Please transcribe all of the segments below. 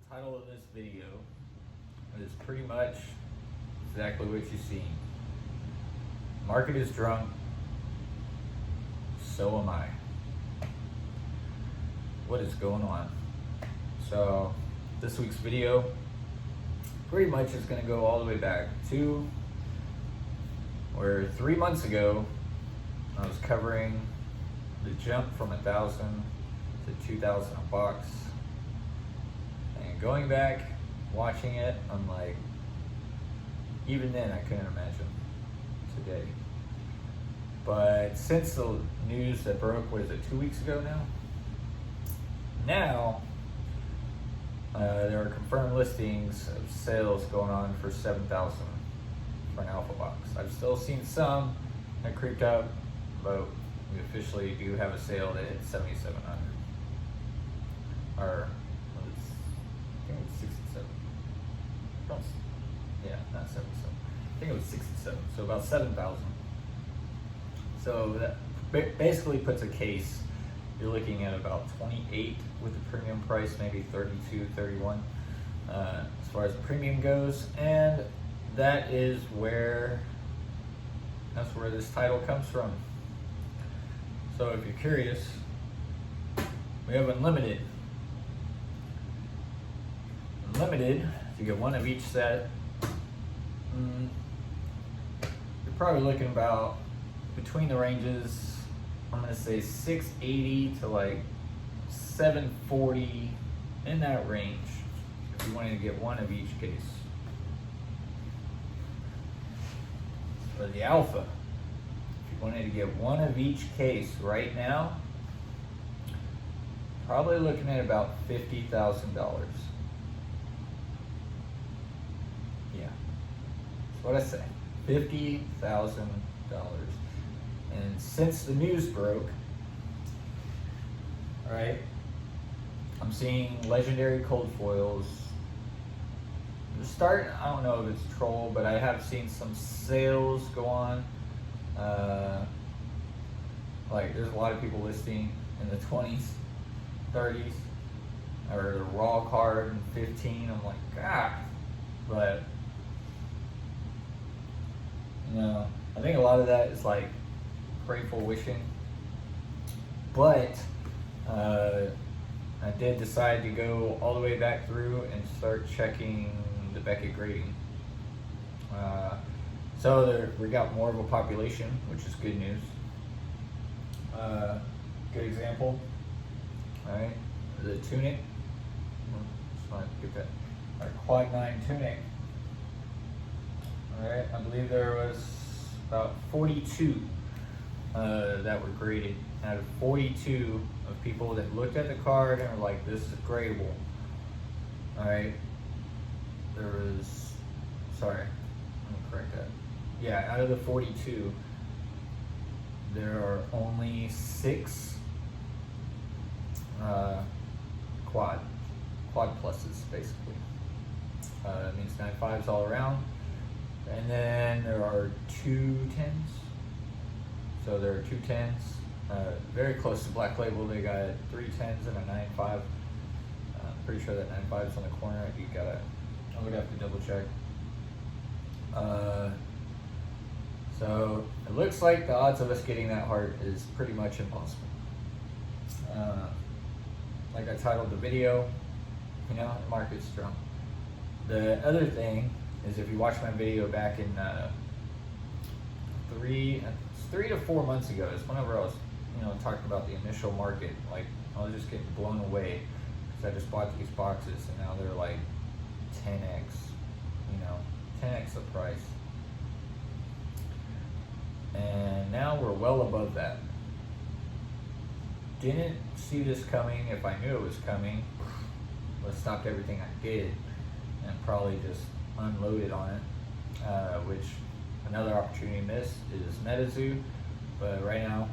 Title of this video is pretty much exactly what you've seen. Market is drunk, so am I. What is going on? So this week's video pretty much is going to go all the way back to where 3 months ago I was covering the jump from 1,000 to 2,000 a box. And going back, watching it, I'm like, even then I couldn't imagine today. But since the news that broke, what is it, 2 weeks ago now? Now, there are confirmed listings of sales going on for 7,000 for an alpha box. I've still seen some that creeped up, but we officially do have a sale that hit 7,700. Or, I think it was 67. Yeah, not 77. I think it was 67. So about 7,000. So that basically puts a case. You're looking at about 28 with the premium price, maybe 32, 31 as far as the premium goes. And that's where this title comes from. So if you're curious, we have unlimited. Unlimited, to get one of each set, you're probably looking about between the ranges, I'm gonna say 680 to like 740, in that range, if you wanted to get one of each case. For the alpha, if you wanted to get one of each case right now, probably looking at about $50,000. Yeah, that's what I say, $50,000. And since the news broke, right, I'm seeing legendary cold foils. I don't know if it's troll, but I have seen some sales go on. Like there's a lot of people listing in the 20s, 30s, or the raw card in 15. I'm like, God, but I think a lot of that is like grateful wishing, but I did decide to go all the way back through and start checking the Beckett grading. So we got more of a population, which is good news. Good example, all right, the tunic. Just want to get that, our quad 9 tunic. All right, I believe there was about 42 that were graded out of 42 of people that looked at the card and were like, this is gradable. All right, there was, sorry, let me correct that. Yeah, out of the 42, there are only 6 quad pluses, basically. That means 9.5s all around. And then there are 2 10s. So there are 2 10s, very close to Black Label. They got 3 10s and a 9.5. I'm pretty sure that 9.5 is on the corner. I would have to double check. So it looks like the odds of us getting that heart is pretty much impossible. Like I titled the video, the market's drunk. The other thing is, if you watch my video back in 3 to 4 months ago, is whenever I was, talking about the initial market, like I was just getting blown away because I just bought these boxes and now they're like 10x, 10x the price. And now we're well above that. Didn't see this coming. If I knew it was coming, would have stopped everything I did and probably just unloaded on it, which another opportunity missed is MetaZoo, but right now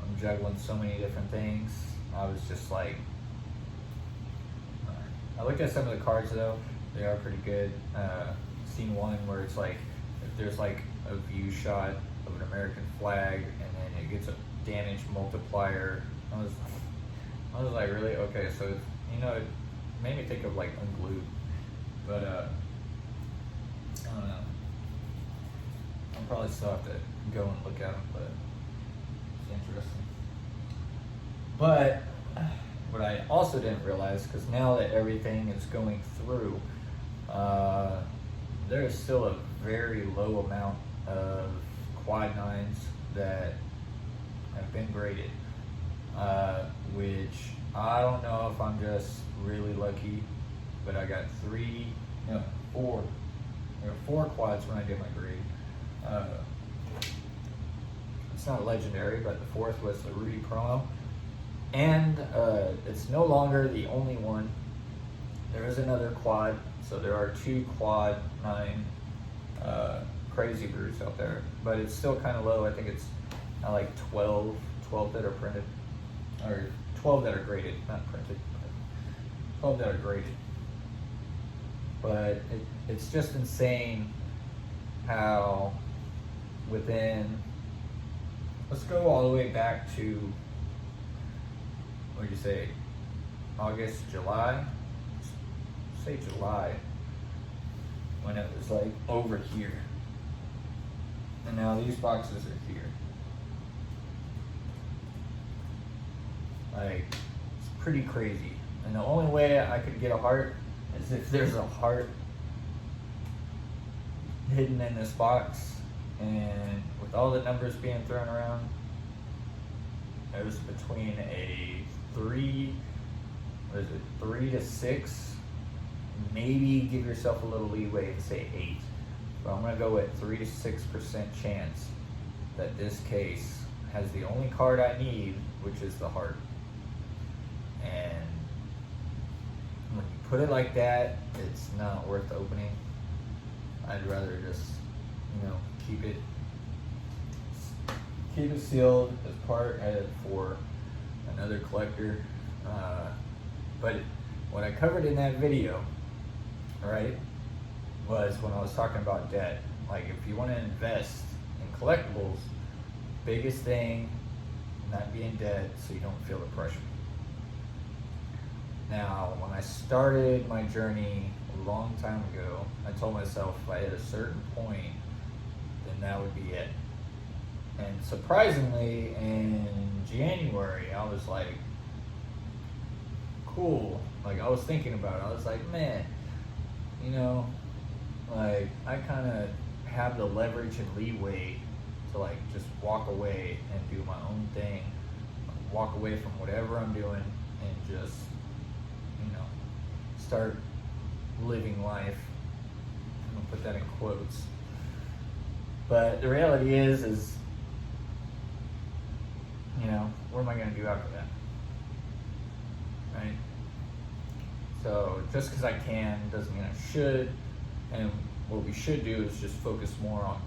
I'm juggling so many different things. I was just like, I looked at some of the cards though, they are pretty good. Seen one where it's like, if there's like a view shot of an American flag and then it gets a damage multiplier, I was like, really? Okay, so made me think of like Unglued, but I don't know. I'll probably still have to go and look at them, but it's interesting. But what I also didn't realize, because now that everything is going through, there is still a very low amount of quad 9s that have been graded, which I don't know if I'm just really lucky, but I got four. There were 4 quads when I did my grade. It's not legendary, but the 4th was the Rudy Promo. And it's no longer the only one. There is another quad, so there are 2 quad 9 Crazy Brews out there, but it's still kind of low. I think it's like 12 that are printed, or 12 that are graded, not printed, but 12 that are graded. But it's just insane how within, let's go all the way back to, what do you say, August, July? Say July, when it was like over here. And now these boxes are here. Like, it's pretty crazy. And the only way I could get a heart is if there's a heart hidden in this box. And with all the numbers being thrown around, it was between a 3 to 6, maybe give yourself a little leeway and say 8. But I'm gonna go with 3 to 6% chance that this case has the only card I need, which is the heart. And when you put it like that, it's not worth opening. I'd rather just, keep it sealed as part for another collector. But what I covered in that video, right, was when I was talking about debt. Like, if you want to invest in collectibles, biggest thing, not be in debt so you don't feel the pressure. Now, when I started my journey a long time ago, I told myself if I hit a certain point, then that would be it. And surprisingly, in January, I was like, cool. Like, I was thinking about it. I was like, man, like, I kind of have the leverage and leeway to, like, just walk away and do my own thing. Walk away from whatever I'm doing and just, start living life. I'm going to put that in quotes. But the reality is, what am I going to do after that? Right? So just because I can doesn't mean I should. And what we should do is just focus more on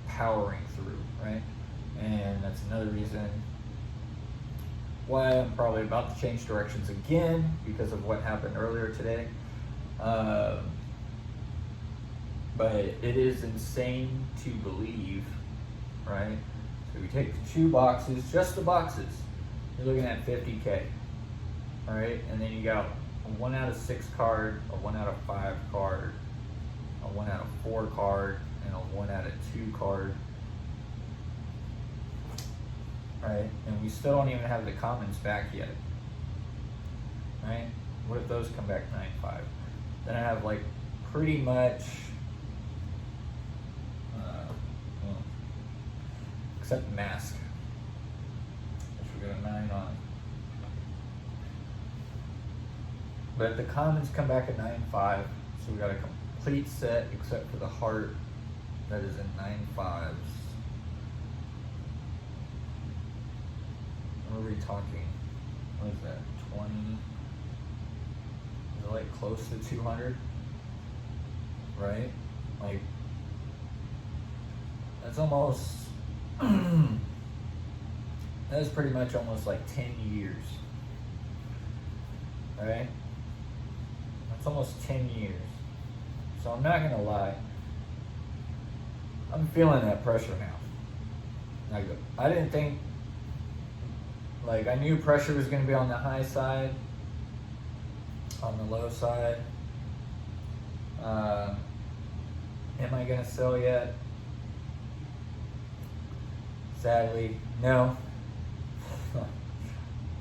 powering through, right? And that's another reason why I'm probably about to change directions again because of what happened earlier today. But it is insane to believe, right? So we take the 2 boxes, just the boxes, you're looking at $50K, all right? And then you got a 1 out of 6 card, a 1 out of 5 card, a 1 out of 4 card, and a 1 out of 2 card. Right? And we still don't even have the commons back yet. Right? What if those come back 9.5? Then I have like pretty much, except mask, which we got a 9 on. But if the commons come back at 9.5, so we got a complete set except for the heart that is in 9.5s. What are we talking? What is that? 20? Is it like close to 200? Right? Like, that's almost, that is pretty much almost like 10 years. Right? That's almost 10 years. So I'm not gonna lie, I'm feeling that pressure now. Like, I didn't think, like, I knew pressure was going to be on the high side, on the low side. Am I gonna sell yet? Sadly, no.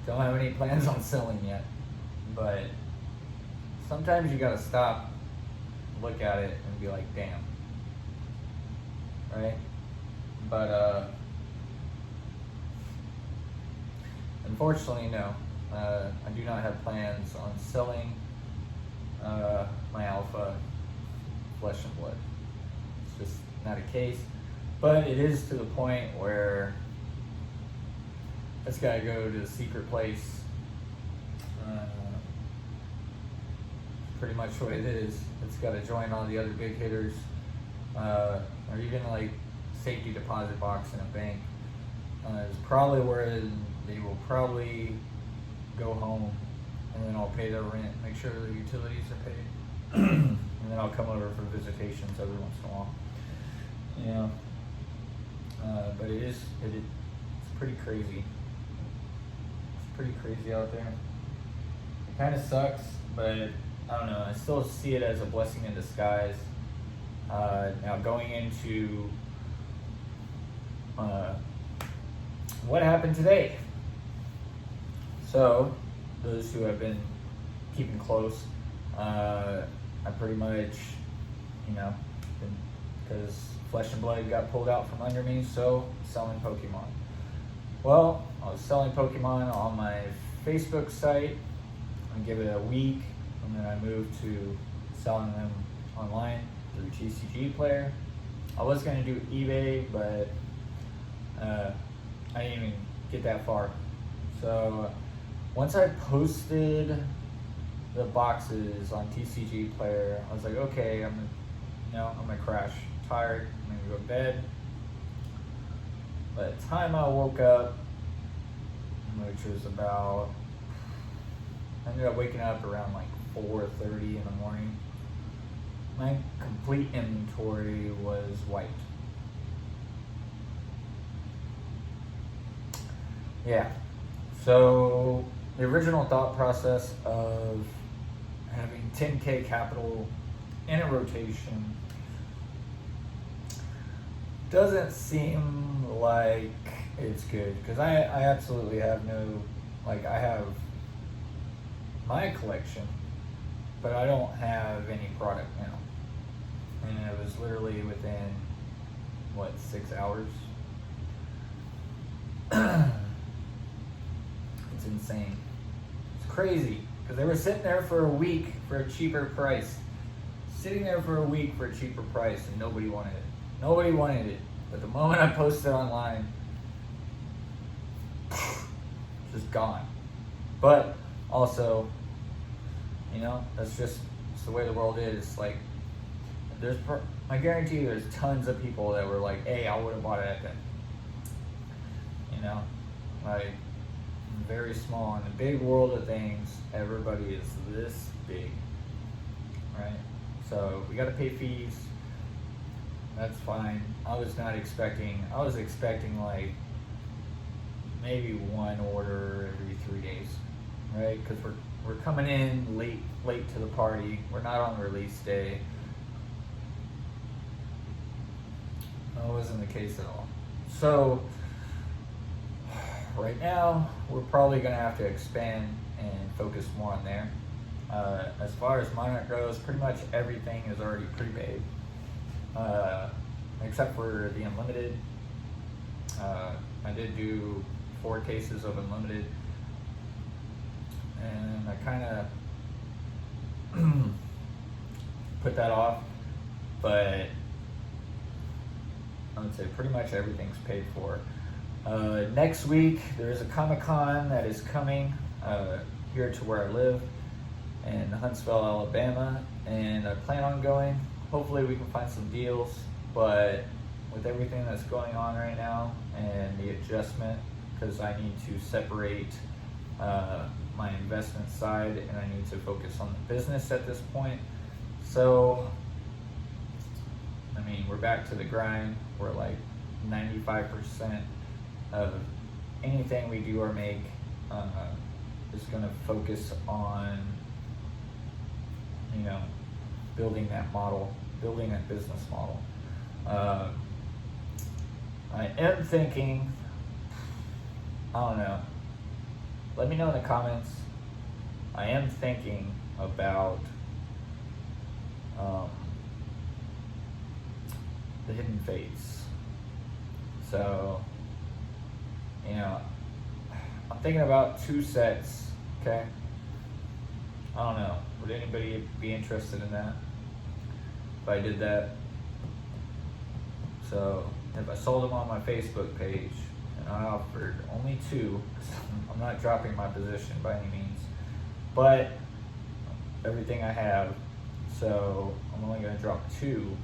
Don't have any plans on selling yet, but sometimes you gotta stop, look at it, and be like, damn. Right? But, unfortunately, no. I do not have plans on selling my alpha flesh and blood. It's just not a case. But it is to the point where it's got to go to the secret place. Pretty much what it is. It's got to join all the other big hitters, or even like safety deposit box in a bank. It's probably where they will probably go home, and then I'll pay their rent, make sure the utilities are paid, and then I'll come over for visitations every once in a while. You know, but it's pretty crazy. It's pretty crazy out there. It kind of sucks, but I don't know. I still see it as a blessing in disguise. Now going into what happened today. So, those who have been keeping close, I pretty much, because Flesh and Blood got pulled out from under me, so selling Pokemon. Well, I was selling Pokemon on my Facebook site. I give it a week, and then I moved to selling them online through TCG Player. I was going to do eBay, but I didn't even get that far. So once I posted the boxes on TCG Player, I was like, okay, I'm gonna crash. I'm tired. I'm gonna go to bed. By the time I woke up, which was I ended up waking up around like 4:30 in the morning. My complete inventory was wiped. Yeah. So the original thought process of having 10K capital in a rotation doesn't seem like it's good, because I absolutely have I have my collection, but I don't have any product now. And it was literally within 6 hours. It's insane. It's crazy, because they were sitting there for a week for a cheaper price. Sitting there for a week for a cheaper price, and nobody wanted it. Nobody wanted it. But the moment I posted online, just gone. But also, that's just the way the world is. Like, I guarantee you there's tons of people that were like, hey, I would have bought it at that. Like, very small. In the big world of things, everybody is this big, right? So we got to pay fees. That's fine. I was expecting like maybe one order every 3 days, right? Because we're coming in late to the party. We're not on release day. That wasn't the case at all. So right now, we're probably going to have to expand and focus more on there. As far as Monarch goes, pretty much everything is already pre-made, except for the Unlimited. I did do 4 cases of Unlimited, and I kind of put that off, but I would say pretty much everything's paid for. Next week, there's a Comic-Con that is coming here to where I live in Huntsville, Alabama, and I plan on going. Hopefully we can find some deals, but with everything that's going on right now and the adjustment, because I need to separate my investment side and I need to focus on the business at this point. So, we're back to the grind. We're like 95% of anything we do or make is going to focus on you know, building that model, building that business model. I am thinking, I don't know, let me know in the comments. I am thinking about the Hidden Fates. So, you know, I'm thinking about 2 sets, okay? I don't know. Would anybody be interested in that? If I did that? So, if I sold them on my Facebook page, and I offered only 2, I'm not dropping my position by any means, but everything I have, so I'm only going to drop 2,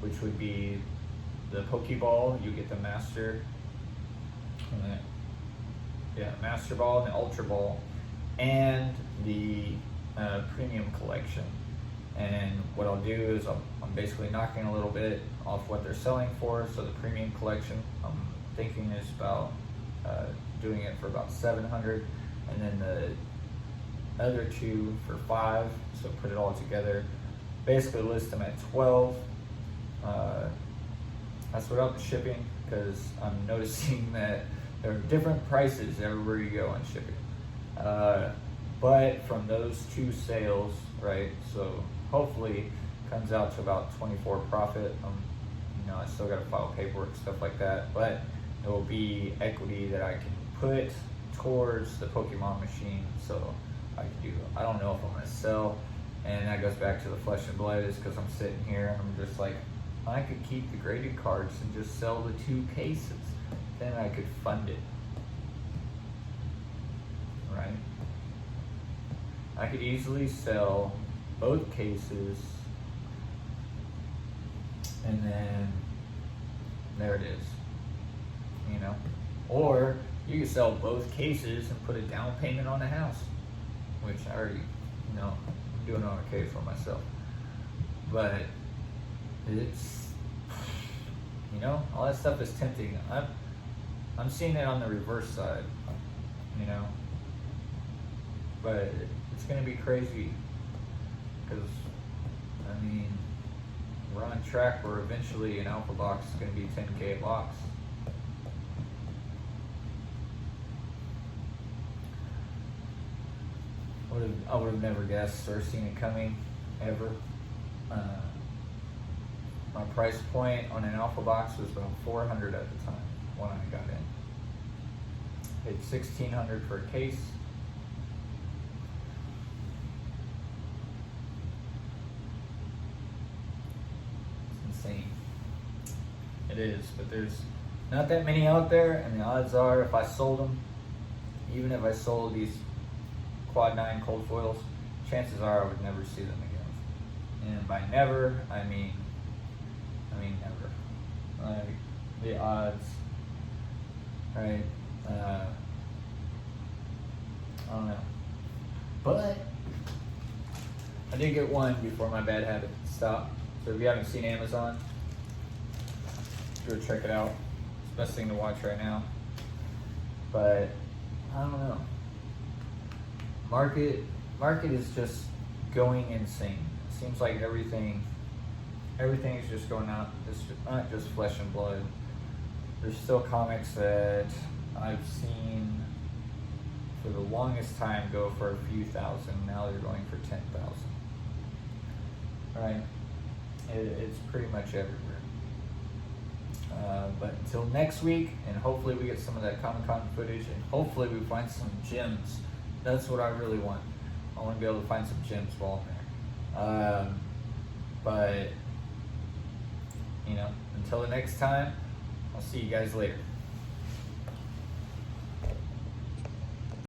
which would be the Pokeball. You get the Master, Master Ball and the Ultra Ball, and the Premium Collection. And what I'll do is I'm basically knocking a little bit off what they're selling for. So the Premium Collection, I'm thinking is about doing it for about $700, and then the other 2 for $5. So put it all together, basically list them at $12. That's without the shipping, because I'm noticing that there are different prices everywhere you go on shipping. But from those 2 sales, right? So hopefully comes out to about 24 profit. You know, I still got to file paperwork, stuff like that, but it will be equity that I can put towards the Pokemon machine. So I can do. I don't know if I'm gonna sell, and that goes back to the Flesh and Blood, is because I'm sitting here and I'm just like, I could keep the graded cards and just sell the 2 cases. Then I could fund it, right? I could easily sell both cases, and then there it is, you know? Or you could sell both cases and put a down payment on the house, which I already, you know, I'm doing okay for myself. But it's, you know, all that stuff is tempting. I'm seeing it on the reverse side, you know? But it's gonna be crazy, because, I mean, we're on track where eventually an alpha box is going to be 10K a box. I would have never guessed or seen it coming, ever. My price point on an alpha box was about $400 at the time when I got in. Paid $1,600 for a case. Insane. It is, but there's not that many out there, and the odds are if I sold them, even if I sold these quad 9 cold foils, chances are I would never see them again. And by never, I mean never. Like, the odds, right? I don't know. But I did get one before my bad habit stopped. So if you haven't seen Amazon, go check it out. It's the best thing to watch right now. But I don't know. Market is just going insane. It seems like everything is just going out. It's not just Flesh and Blood. There's still comics that I've seen for the longest time go for a few thousand. Now they're going for 10,000. Right? It's pretty much everywhere. But until next week, and hopefully we get some of that Comic-Con footage, and hopefully we find some gems. That's what I really want. I want to be able to find some gems while I'm there. But, you know, until the next time, I'll see you guys later.